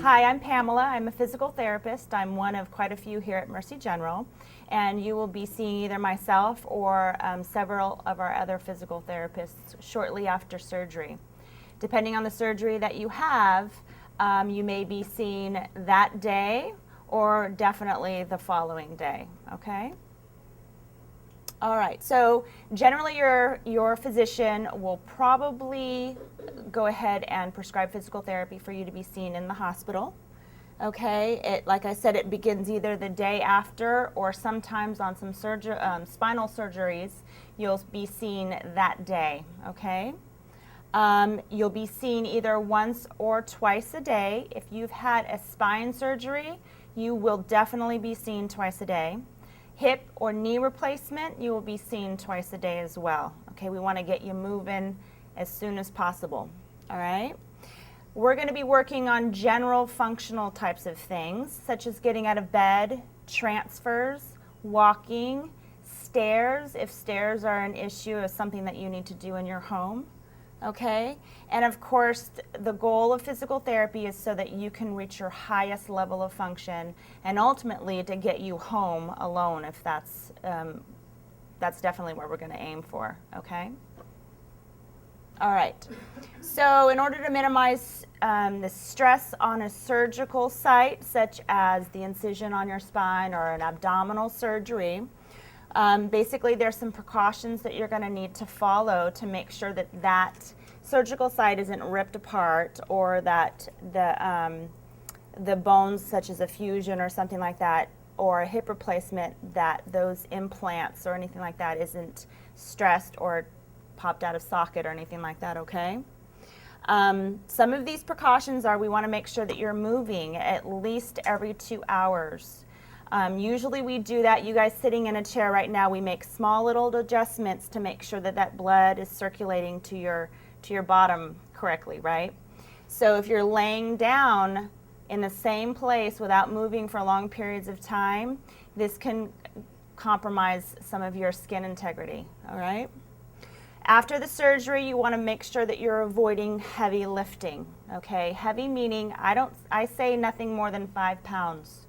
Hi, I'm Pamela. I'm a physical therapist. I'm one of quite a few here at Mercy General, and you will be seeing either myself or several of our other physical therapists shortly after surgery. Depending on the surgery that you have, you may be seen that day or definitely the following day, okay? All right, so generally your physician will probably go ahead and prescribe physical therapy for you to be seen in the hospital. Okay, like I said, it begins either the day after or sometimes on some spinal surgeries, you'll be seen that day, okay? You'll be seen either once or twice a day. If you've had a spine surgery, you will definitely be seen twice a day. Hip or knee replacement, you will be seen twice a day as well. Okay, we want to get you moving as soon as possible. All right? We're going to be working on general functional types of things, such as getting out of bed, transfers, walking, stairs, if stairs are an issue or something that you need to do in your home. Okay? And of course, the goal of physical therapy is so that you can reach your highest level of function and ultimately to get you home alone, if that's definitely where we're going to aim for, okay? All right, so in order to minimize the stress on a surgical site, such as the incision on your spine or an abdominal surgery, basically there's some precautions that you're going to need to follow to make sure that that surgical site isn't ripped apart, or that the bones, such as a fusion or something like that, or a hip replacement, that those implants or anything like that isn't stressed or popped out of socket or anything like that, okay? Some of these precautions are, we want to make sure that you're moving at least every 2 hours. Usually we do that. You guys sitting in a chair right now, we make small little adjustments to make sure that that blood is circulating to your bottom correctly, right? So if you're laying down in the same place without moving for long periods of time, this can compromise some of your skin integrity, all right? After the surgery, you want to make sure that you're avoiding heavy lifting, okay? Heavy meaning, I say nothing more than 5 pounds.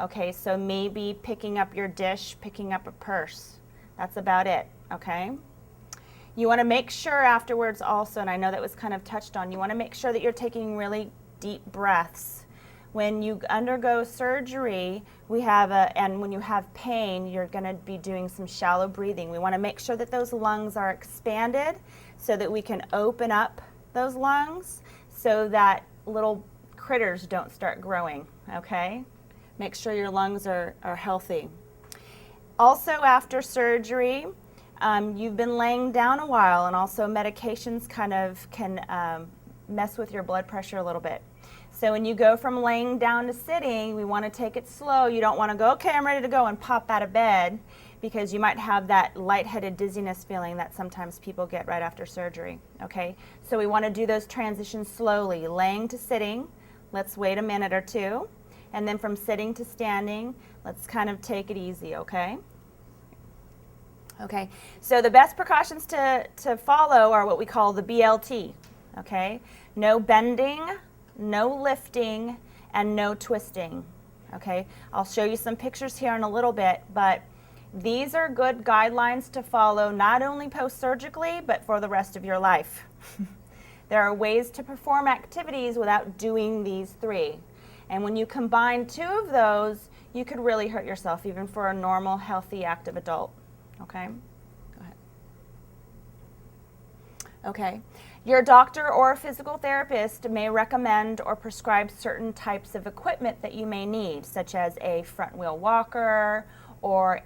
Okay, so maybe picking up your dish, picking up a purse. That's about it, okay? You want to make sure afterwards also, and I know that was kind of touched on, you want to make sure that you're taking really deep breaths. When you undergo surgery, and when you have pain, you're going to be doing some shallow breathing. We want to make sure that those lungs are expanded so that we can open up those lungs so that little critters don't start growing, okay? Make sure your lungs are healthy. Also, after surgery, you've been laying down a while, and also medications kind of can mess with your blood pressure a little bit. So when you go from laying down to sitting, we want to take it slow. You don't want to go, okay, I'm ready to go, and pop out of bed, because you might have that lightheaded dizziness feeling that sometimes people get right after surgery, okay? So we want to do those transitions slowly, laying to sitting. Let's wait a minute or two. And then from sitting to standing, let's kind of take it easy, okay? Okay, so the best precautions to follow are what we call the BLT, okay? No bending, no lifting, and no twisting, okay? I'll show you some pictures here in a little bit, but these are good guidelines to follow not only post-surgically, but for the rest of your life. There are ways to perform activities without doing these three. And when you combine two of those, you could really hurt yourself, even for a normal, healthy, active adult. Okay? Go ahead. Okay. Your doctor or physical therapist may recommend or prescribe certain types of equipment that you may need, such as a front wheel walker or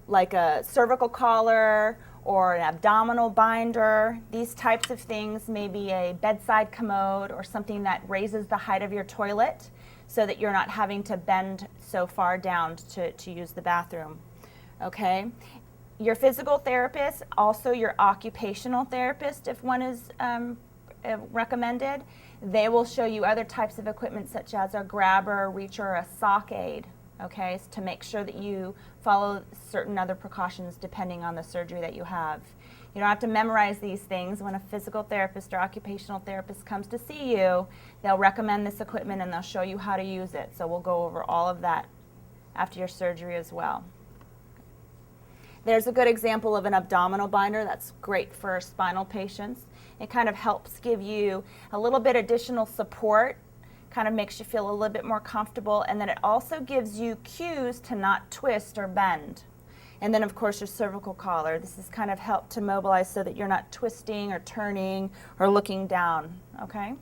like a cervical collar or an abdominal binder. These types of things may be a bedside commode or something that raises the height of your toilet so that you're not having to bend so far down to use the bathroom. Okay? Your physical therapist, also your occupational therapist, if one is recommended, they will show you other types of equipment such as a grabber, a reacher, or a sock aid, okay, to make sure that you follow certain other precautions depending on the surgery that you have. You don't have to memorize these things. When a physical therapist or occupational therapist comes to see you, they'll recommend this equipment and they'll show you how to use it. So we'll go over all of that after your surgery as well. There's a good example of an abdominal binder that's great for spinal patients. It kind of helps give you a little bit additional support, kind of makes you feel a little bit more comfortable, and then it also gives you cues to not twist or bend. And then of course your cervical collar. This is kind of help to mobilize so that you're not twisting or turning or looking down, okay?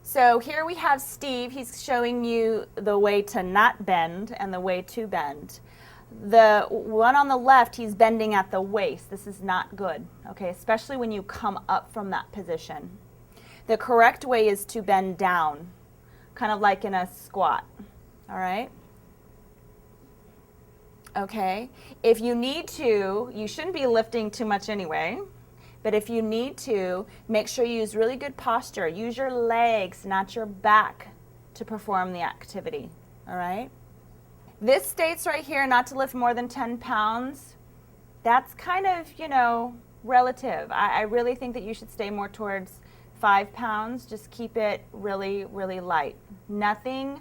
So here we have Steve. He's showing you the way to not bend and the way to bend. The one on the left, he's bending at the waist. This is not good, okay, especially when you come up from that position. The correct way is to bend down, kind of like in a squat, all right? Okay, if you need to, you shouldn't be lifting too much anyway, but if you need to, make sure you use really good posture. Use your legs, not your back, to perform the activity, all right? This states right here not to lift more than 10 pounds. That's kind of, you know, relative. I really think that you should stay more towards 5 pounds. Just keep it really, really light. Nothing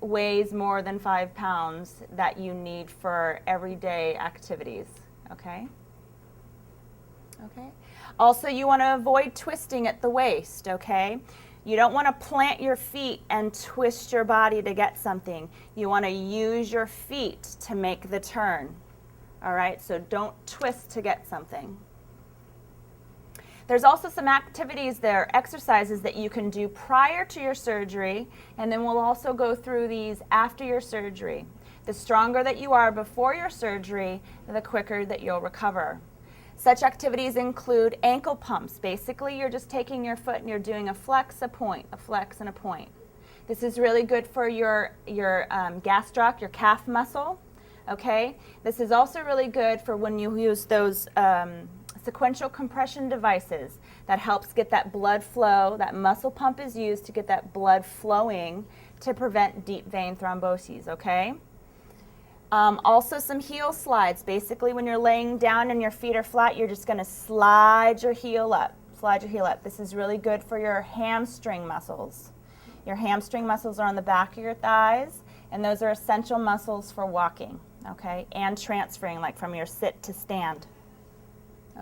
weighs more than 5 pounds that you need for everyday activities, okay? Okay. Also, you want to avoid twisting at the waist, okay? You don't want to plant your feet and twist your body to get something. You want to use your feet to make the turn. All right, so don't twist to get something. There's also some activities there, exercises that you can do prior to your surgery, and then we'll also go through these after your surgery. The stronger that you are before your surgery, the quicker that you'll recover. Such activities include ankle pumps. Basically, you're just taking your foot and you're doing a flex, a point, a flex, and a point. This is really good for your gastroc, your calf muscle, okay? This is also really good for when you use those sequential compression devices that helps get that blood flow. That muscle pump is used to get that blood flowing to prevent deep vein thromboses, okay? Also some heel slides. Basically, when you're laying down and your feet are flat, you're just going to slide your heel up. Slide your heel up. This is really good for your hamstring muscles. Your hamstring muscles are on the back of your thighs, and those are essential muscles for walking, okay, and transferring, like from your sit to stand.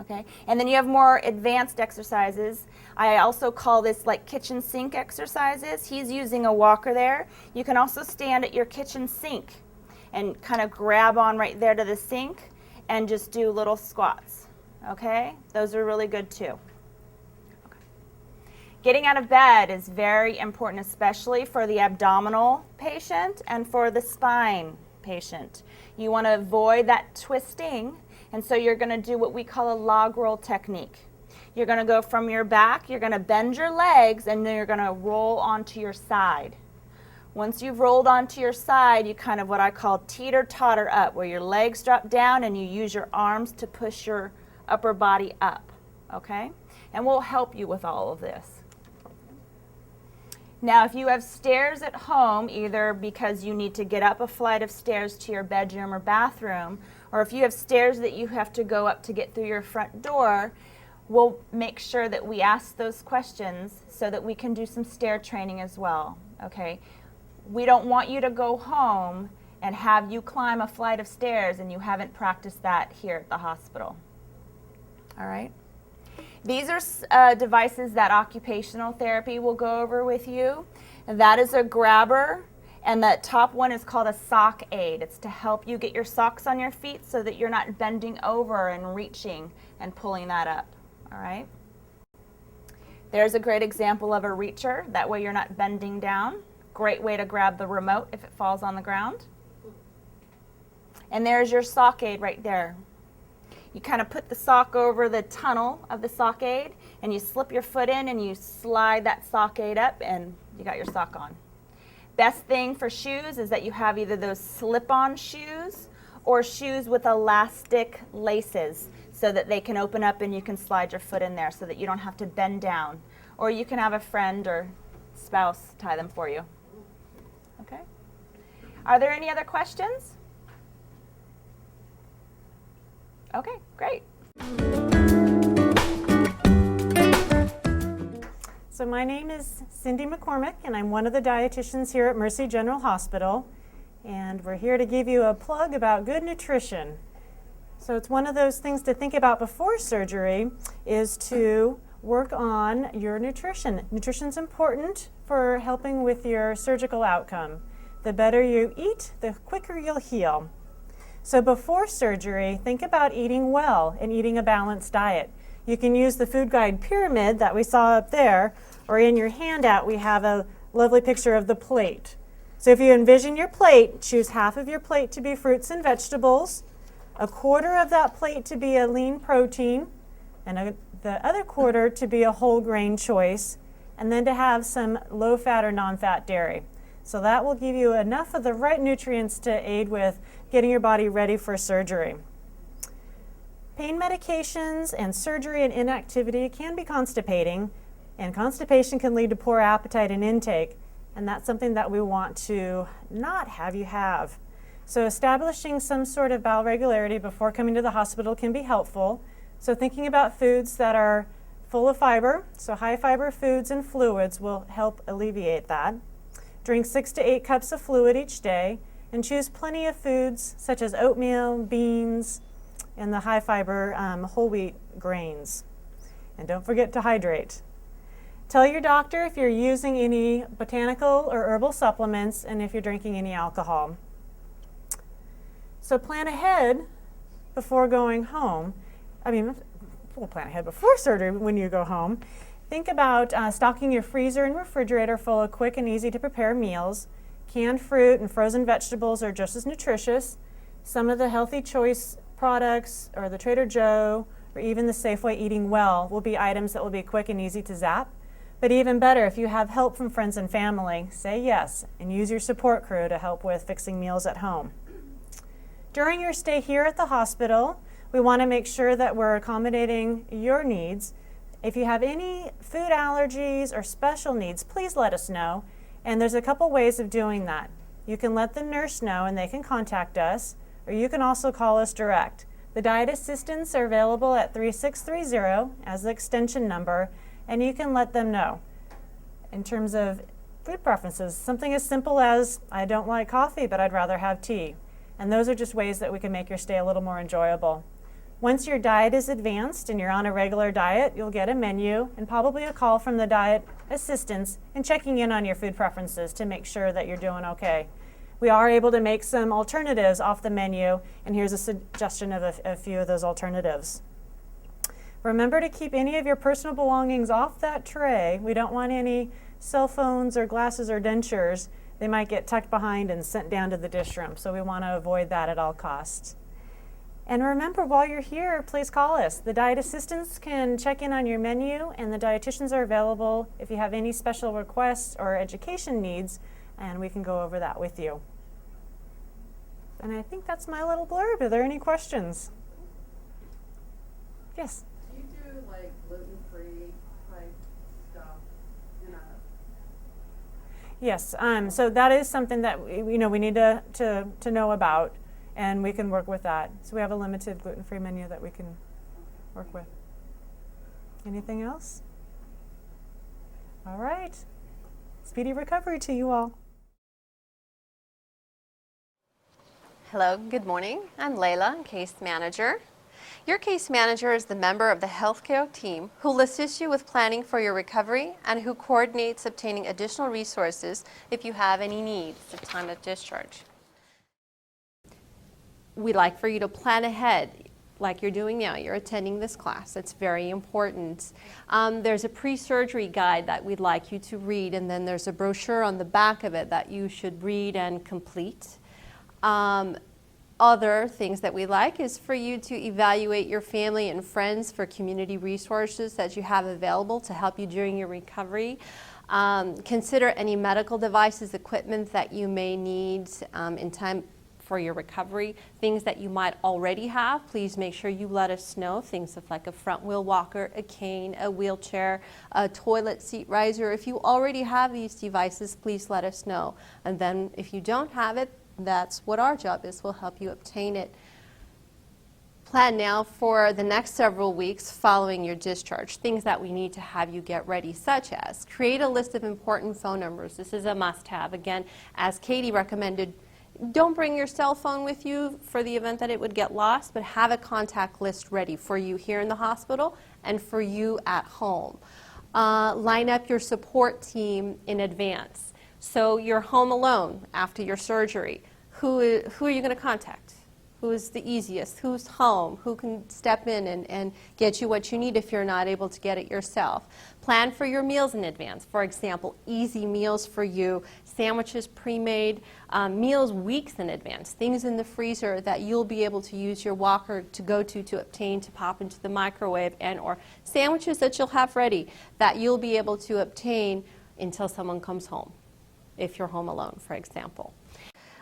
Okay, and then you have more advanced exercises. I also call this like kitchen sink exercises. He's using a walker there. You can also stand at your kitchen sink and kind of grab on right there to the sink and just do little squats. Okay, those are really good too. Okay. Getting out of bed is very important, especially for the abdominal patient and for the spine patient. You want to avoid that twisting. And so you're going to do what we call a log roll technique. You're going to go from your back, you're going to bend your legs, and then you're going to roll onto your side. Once you've rolled onto your side, you kind of what I call teeter-totter up, where your legs drop down and you use your arms to push your upper body up, okay? And we'll help you with all of this. Now, if you have stairs at home, either because you need to get up a flight of stairs to your bedroom or bathroom, or if you have stairs that you have to go up to get through your front door, we'll make sure that we ask those questions so that we can do some stair training as well, okay? We don't want you to go home and have you climb a flight of stairs and you haven't practiced that here at the hospital, all right? These are devices that occupational therapy will go over with you. And that is a grabber, and that top one is called a sock aid. It's to help you get your socks on your feet so that you're not bending over and reaching and pulling that up, all right? There's a great example of a reacher. That way you're not bending down. Great way to grab the remote if it falls on the ground. And there's your sock aid right there. You kind of put the sock over the tunnel of the sock aid, and you slip your foot in and you slide that sock aid up, and you got your sock on. Best thing for shoes is that you have either those slip-on shoes or shoes with elastic laces so that they can open up and you can slide your foot in there so that you don't have to bend down. Or you can have a friend or spouse tie them for you. Okay? Are there any other questions? Okay, great. So my name is Cindy McCormick, and I'm one of the dietitians here at Mercy General Hospital. And we're here to give you a plug about good nutrition. So it's one of those things to think about before surgery is to work on your nutrition. Nutrition's important for helping with your surgical outcome. The better you eat, the quicker you'll heal. So before surgery, think about eating well and eating a balanced diet. You can use the food guide pyramid that we saw up there, or in your handout we have a lovely picture of the plate. So if you envision your plate, choose half of your plate to be fruits and vegetables, a quarter of that plate to be a lean protein, and the other quarter to be a whole grain choice, and then to have some low-fat or non-fat dairy. So that will give you enough of the right nutrients to aid with getting your body ready for surgery. Pain medications and surgery and inactivity can be constipating, and constipation can lead to poor appetite and intake, and that's something that we want to not have you have. So establishing some sort of bowel regularity before coming to the hospital can be helpful. So thinking about foods that are full of fiber, so high fiber foods and fluids will help alleviate that. Drink 6 to 8 cups of fluid each day, and choose plenty of foods such as oatmeal, beans, and the high fiber whole wheat grains. And don't forget to hydrate. Tell your doctor if you're using any botanical or herbal supplements and if you're drinking any alcohol. So plan ahead before going home. We'll plan ahead before surgery when you go home. Think about stocking your freezer and refrigerator full of quick and easy to prepare meals. Canned fruit and frozen vegetables are just as nutritious. Some of the Healthy Choice products or the Trader Joe or even the Safeway Eating Well will be items that will be quick and easy to zap. But even better, if you have help from friends and family, say yes and use your support crew to help with fixing meals at home. During your stay here at the hospital, we want to make sure that we're accommodating your needs. If you have any food allergies or special needs, please let us know. And there's a couple ways of doing that. You can let the nurse know and they can contact us, or you can also call us direct. The diet assistants are available at 3630 as the extension number, and you can let them know. In terms of food preferences. Something as simple as, I don't like coffee, but I'd rather have tea. And those are just ways that we can make your stay a little more enjoyable. Once your diet is advanced and you're on a regular diet, you'll get a menu and probably a call from the diet assistants and checking in on your food preferences to make sure that you're doing okay. We are able to make some alternatives off the menu, and here's a suggestion of a few of those alternatives. Remember to keep any of your personal belongings off that tray. We don't want any cell phones or glasses or dentures. They might get tucked behind and sent down to the dish room, so we want to avoid that at all costs. And remember, while you're here, please call us. The diet assistants can check in on your menu, and the dietitians are available if you have any special requests or education needs, and we can go over that with you. And I think that's my little blurb. Are there any questions? Yes? Do you do like gluten-free type stuff in a... Yes, so that is something that we need to know about, and we can work with that. So we have a limited gluten-free menu that we can work with. Anything else? All right. Speedy recovery to you all. Hello, good morning. I'm Layla, case manager. Your case manager is the member of the healthcare team who will assist you with planning for your recovery and who coordinates obtaining additional resources if you have any needs at the time of discharge. We'd like for you to plan ahead like you're doing now. You're attending this class. It's very important. There's a pre-surgery guide that we'd like you to read, and then there's a brochure on the back of it that you should read and complete. Other things that we like is for you to evaluate your family and friends for community resources that you have available to help you during your recovery. Consider any medical devices, equipment that you may need in time for your recovery. Things that you might already have, please make sure you let us know. Things of like a front wheel walker, a cane, a wheelchair, a toilet seat riser. If you already have these devices, please let us know. And then if you don't have it, that's what our job is. We'll help you obtain it. Plan now for the next several weeks following your discharge. Things that we need to have you get ready, such as create a list of important phone numbers. This is a must-have. Again, as Katie recommended, don't bring your cell phone with you for the event that it would get lost, but have a contact list ready for you here in the hospital and for you at home. Line up your support team in advance. So you're home alone after your surgery. Who are you going to contact? Who is the easiest? Who's home? Who can step in and get you what you need if you're not able to get it yourself? Plan for your meals in advance. For example, easy meals for you, sandwiches pre-made, meals weeks in advance, things in the freezer that you'll be able to use your walker to go to obtain, to pop into the microwave, and or sandwiches that you'll have ready that you'll be able to obtain until someone comes home, if you're home alone, for example.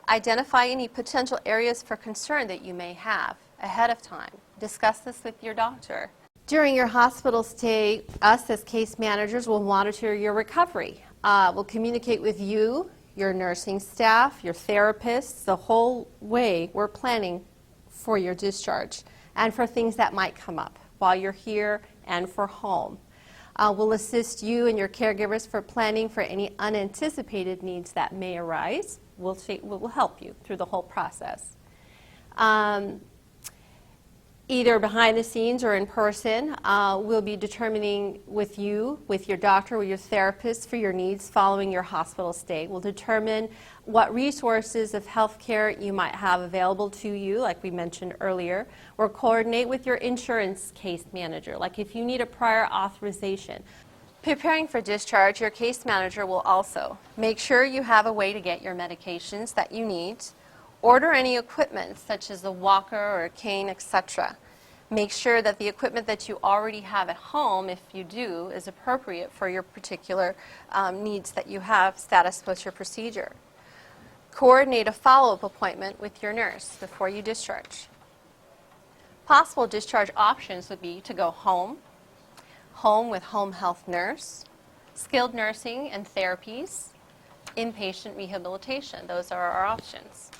Identify any potential areas for concern that you may have ahead of time. Discuss this with your doctor. During your hospital stay, us as case managers will monitor your recovery. We'll communicate with you, your nursing staff, your therapists, the whole way we're planning for your discharge and for things that might come up while you're here and for home. We'll assist you and your caregivers for planning for any unanticipated needs that may arise. We'll help you through the whole process. Either behind the scenes or in person, we'll be determining with you, with your doctor, with your therapist for your needs following your hospital stay. We'll determine what resources of health care you might have available to you, like we mentioned earlier, or coordinate with your insurance case manager, like if you need a prior authorization. Preparing for discharge, your case manager will also make sure you have a way to get your medications that you need, order any equipment such as a walker or a cane, etc. Make sure that the equipment that you already have at home, if you do, is appropriate for your particular needs that you have, status with your procedure. Coordinate a follow-up appointment with your nurse before you discharge. Possible discharge options would be to go home with home health nurse, skilled nursing and therapies, inpatient rehabilitation. Those are our options.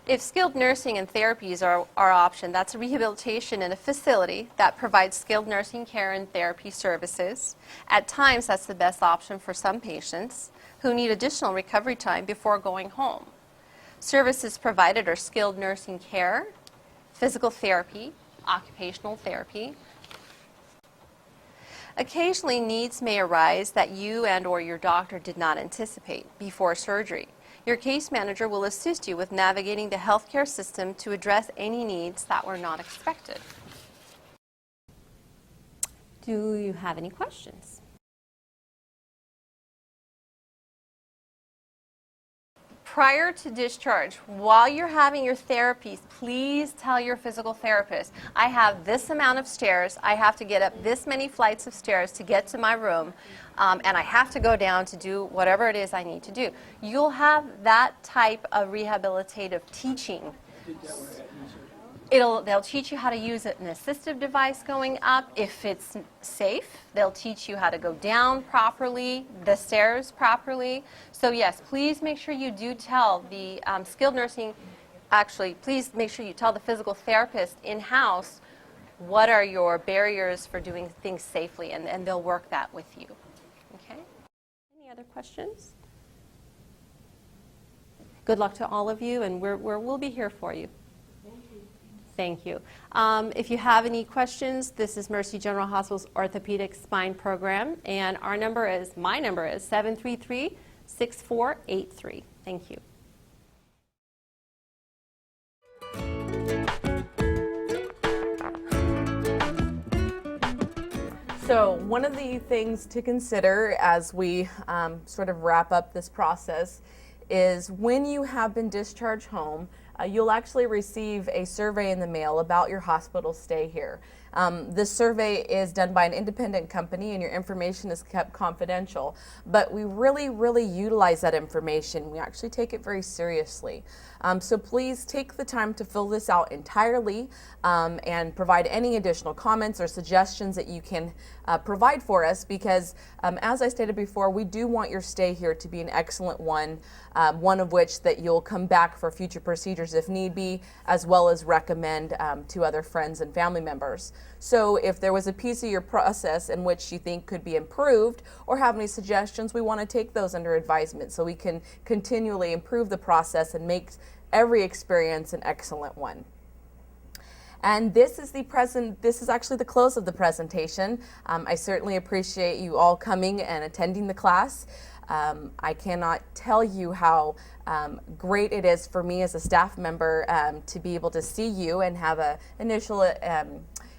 If skilled nursing and therapies are our option, that's a rehabilitation in a facility that provides skilled nursing care and therapy services. At times, that's the best option for some patients who need additional recovery time before going home. Services provided are skilled nursing care, physical therapy, occupational therapy. Occasionally, needs may arise that you and/or your doctor did not anticipate before surgery. Your case manager will assist you with navigating the healthcare system to address any needs that were not expected. Do you have any questions? Prior to discharge, while you're having your therapies, please tell your physical therapist, I have this amount of stairs, I have to get up this many flights of stairs to get to my room, and I have to go down to do whatever it is I need to do. You'll have that type of rehabilitative teaching. They'll teach you how to use an assistive device going up if it's safe. They'll teach you how to go down properly, the stairs properly. So yes, please make sure you do tell the skilled nursing, actually, please make sure you tell the physical therapist in-house what are your barriers for doing things safely, and they'll work that with you. Okay? Any other questions? Good luck to all of you, and we'll be here for you. Thank you. If you have any questions, this is Mercy General Hospital's Orthopedic Spine Program, and my number is 733-6483. Thank you. So one of the things to consider as we sort of wrap up this process is when you have been discharged home, you'll actually receive a survey in the mail about your hospital stay here. This survey is done by an independent company and your information is kept confidential, but we really utilize that information. We actually take it very seriously. So please take the time to fill this out entirely and provide any additional comments or suggestions that you can provide for us, because as I stated before, we do want your stay here to be an excellent one, one of which that you'll come back for future procedures if need be, as well as recommend to other friends and family members. So if there was a piece of your process in which you think could be improved or have any suggestions, we want to take those under advisement so we can continually improve the process and make every experience an excellent one. And this is actually the close of the presentation. I certainly appreciate you all coming and attending the class. I cannot tell you how great it is for me as a staff member to be able to see you and have an initial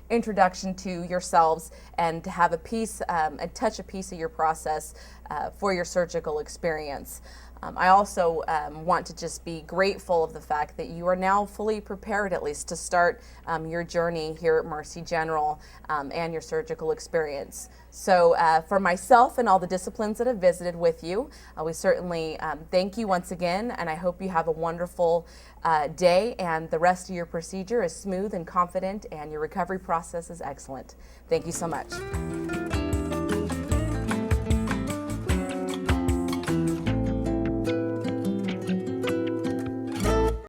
introduction to yourselves and to have a piece and touch a piece of your process for your surgical experience. I also want to just be grateful of the fact that you are now fully prepared, at least, to start your journey here at Mercy General and your surgical experience. So for myself and all the disciplines that have visited with you, we certainly thank you once again, and I hope you have a wonderful day and the rest of your procedure is smooth and confident and your recovery process is excellent. Thank you so much.